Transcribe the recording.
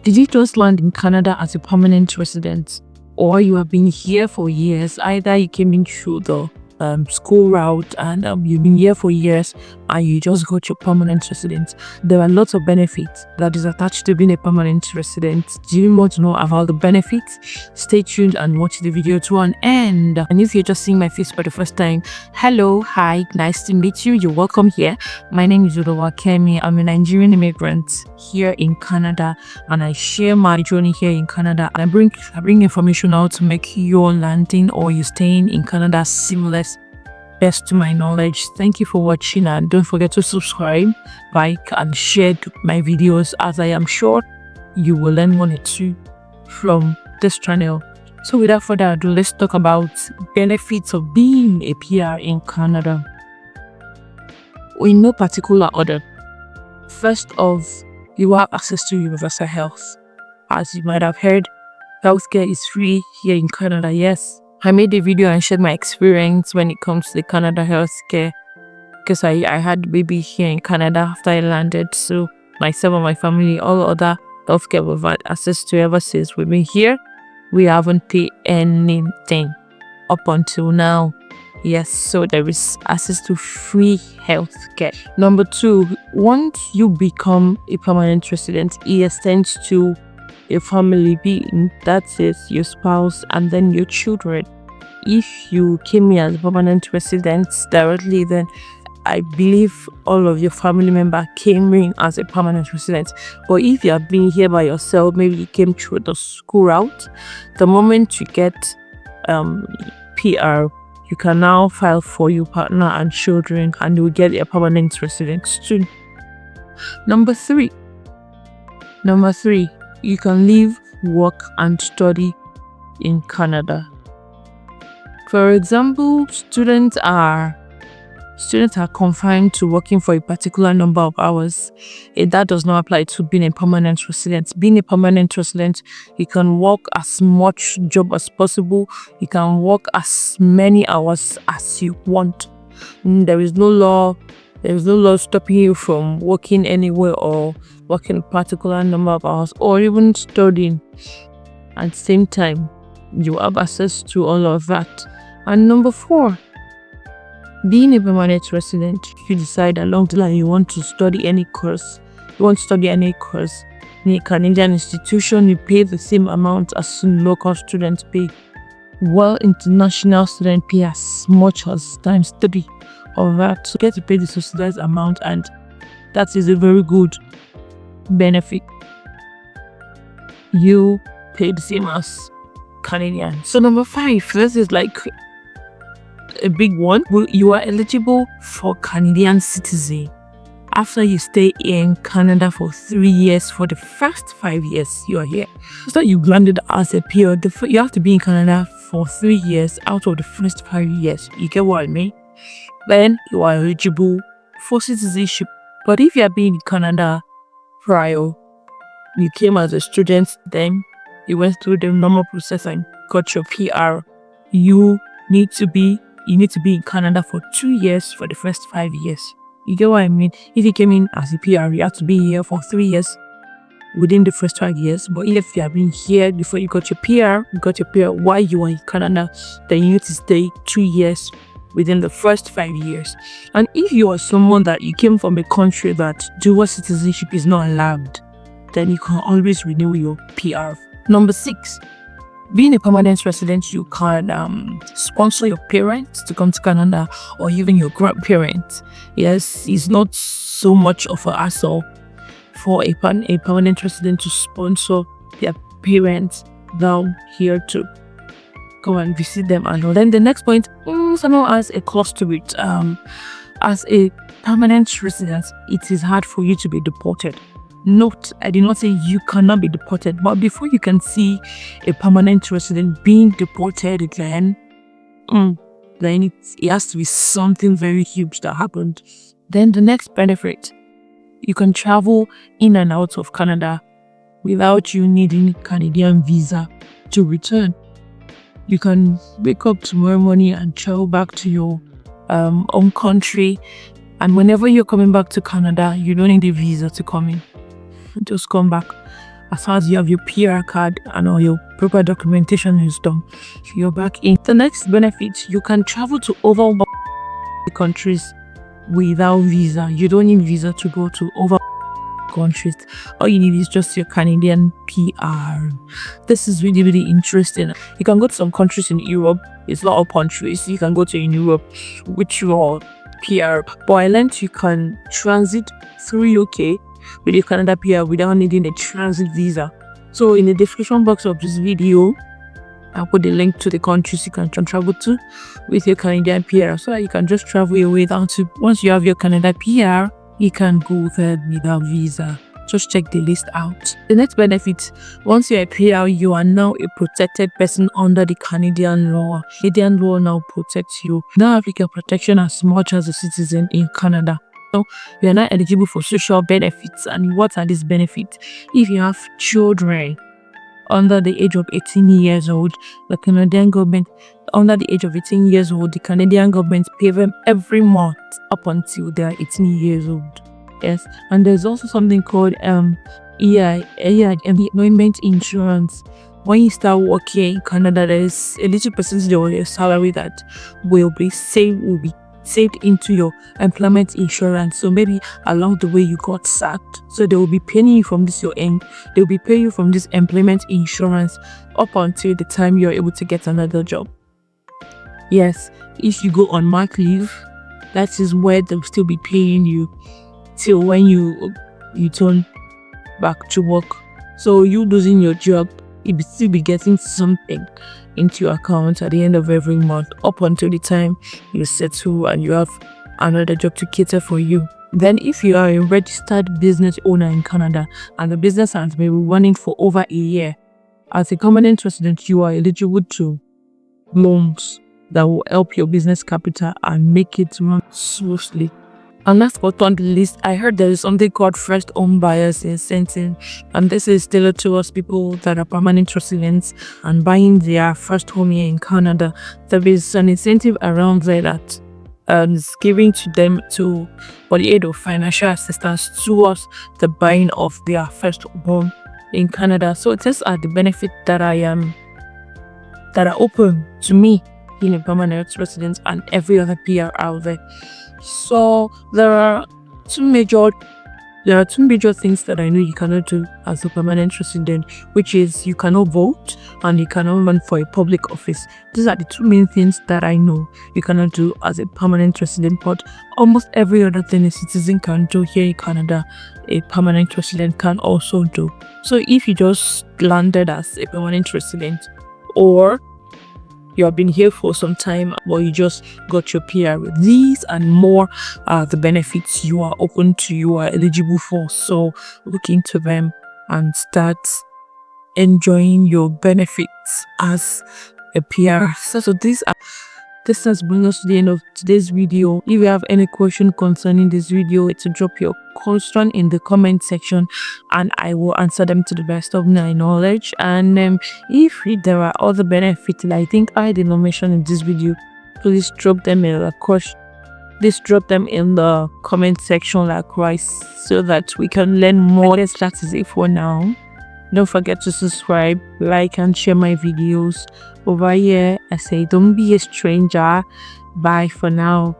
Did you just land in Canada as a permanent resident, or you have been here for years? Either you came in through the school route and you've been here for years and you just got your permanent residence. There are lots of benefits that is attached to being a permanent resident. Do you want to know about the benefits? Stay tuned and watch the video to an end. And if you're just seeing my face for the first time, hello, hi, nice to meet you. You're welcome here. My name is Kemi. I'm a Nigerian immigrant here in Canada, and I share my journey here in Canada. And I bring information out to make your landing or you staying in Canada seamless, best to my knowledge. Thank you for watching, and don't forget to subscribe, like, and share my videos, as I am sure you will learn one or two from this channel. So without further ado, let's talk about benefits of being a PR in Canada in no particular order. First off, you have access to universal health. As you might have heard, healthcare is free here in Canada. Yes, I made a video and shared my experience when it comes to the Canada healthcare, because I had a baby here in Canada after I landed. So myself and my family, all other healthcare we've had access to ever since we've been here. We haven't paid anything up until now. Yes, so there is access to free healthcare. Number two, once you become a permanent resident, it extends to a family being, that is your spouse and then your children. If you came here as a permanent resident directly, then I believe all of your family members came in as a permanent resident. But if you have been here by yourself, maybe you came through the school route, the moment you get PR, you can now file for your partner and children, and you will get a permanent residence too. Number three, you can live, work, and study in Canada. For example, students are confined to working for a particular number of hours. That does not apply to being a permanent resident. Being a permanent resident, you can work as much job as possible. You can work as many hours as you want. There is no law stopping you from working anywhere or working a particular number of hours or even studying. At the same time, you have access to all of that. And number four, being a permanent resident, if you decide along the line you want to study any course, in a Canadian institution, you pay the same amount as local students pay. While international students pay as much as times 3 of that. So you get to pay the subsidized amount, and that is a very good benefit. You pay the same as Canadian. So number 5, this is like a big one. You are eligible for Canadian citizen after you stay in Canada for 3 years. For the first 5 years you are here, so you landed as a PR, you have to be in Canada for 3 years out of the first 5 years. You get what I mean? Then you are eligible for citizenship. But if you have been in Canada prior, you came as a student, then you went through the normal process and got your PR, you need to be in Canada for 2 years for the first 5 years. You get what I mean? If you came in as a PR, you have to be here for 3 years within the first 5 years. But if you have been here before you got your PR while you were in Canada, then you need to stay 2 years within the first 5 years. And if you are someone that you came from a country that dual citizenship is not allowed, then you can always renew your PR. Number 6, being a permanent resident, you can sponsor your parents to come to Canada, or even your grandparents. Yes, it's not so much of a hassle for a permanent resident to sponsor their parents down here to go and visit them. And then the next point, someone has a clause to it. As a permanent resident, it is hard for you to be deported. Note, I did not say you cannot be deported, but before you can see a permanent resident being deported again, then it has to be something very huge that happened. Then the next benefit, you can travel in and out of Canada without you needing Canadian visa to return. You can wake up tomorrow morning and travel back to your own country, and whenever you're coming back to Canada, you don't need a visa to come in. Just come back. as far as you have your PR card and all your proper documentation is done, you're back in. The next benefit, you can travel to over countries without visa. You don't need visa to go to over countries. All you need is just your Canadian PR. This is really, really interesting. You can go to some countries in Europe. It's a lot of countries you can go to in Europe with your PR. But I learned you can transit through UK with your Canada PR without needing a transit visa. So in the description box of this video, I'll put the link to the countries you can travel to with your Canadian PR, so that you can just travel your way down to. Once you have your Canada PR, you can go there without visa. Just check the list out. The next benefit, once you're a PR, you are now a protected person under the Canadian law. Canadian law now protects you. You don't have legal protection as much as a citizen in Canada. So you are not eligible for social benefits. And what are these benefits? If you have children under the age of 18 years old, the Canadian government, under the age of 18 years old, the Canadian government pay them every month up until they are 18 years old. Yes, and there's also something called employment insurance. When you start working in Canada, there's a little percentage of your salary that will be saved into your employment insurance. So maybe along the way you got sacked, so they will be paying you from this your end. They will be paying you from this employment insurance up until the time you're able to get another job. Yes, if you go on mat leave, that is where they'll still be paying you till when you turn back to work. So you losing your job, you'll still be getting something into your account at the end of every month up until the time you settle and you have another job to cater for you. Then if you are a registered business owner in Canada and the business has been running for over a year, as a permanent resident, you are eligible to loans that will help your business capital and make it run smoothly. And last but not least, I heard there is something called first home buyers incentive, and this is tailored towards people that are permanent residents and buying their first home here in Canada. There is an incentive around there that is given to them for the aid of financial assistance towards the buying of their first home in Canada. So these are the benefits that that are open to me being a permanent resident and every other PR out there. So there are two major things that I know you cannot do as a permanent resident, which is you cannot vote and you cannot run for a public office. These are the two main things that I know you cannot do as a permanent resident, but almost every other thing a citizen can do here in Canada, a permanent resident can also do. So if you just landed as a permanent resident, or you have been here for some time, or you just got your PR, these and more are the benefits you are open to, you are eligible for. So look into them and start enjoying your benefits as a PR. So this has brought us to the end of today's video. If you have any question concerning this video, to drop your question in the comment section and I will answer them to the best of my knowledge. And if there are other benefits that I think I did not mention in this video, please drop them in the comment section likewise, so that we can learn more. That is it for now. Don't forget to subscribe, like and share my videos. Over here I say don't be a stranger. Bye for now.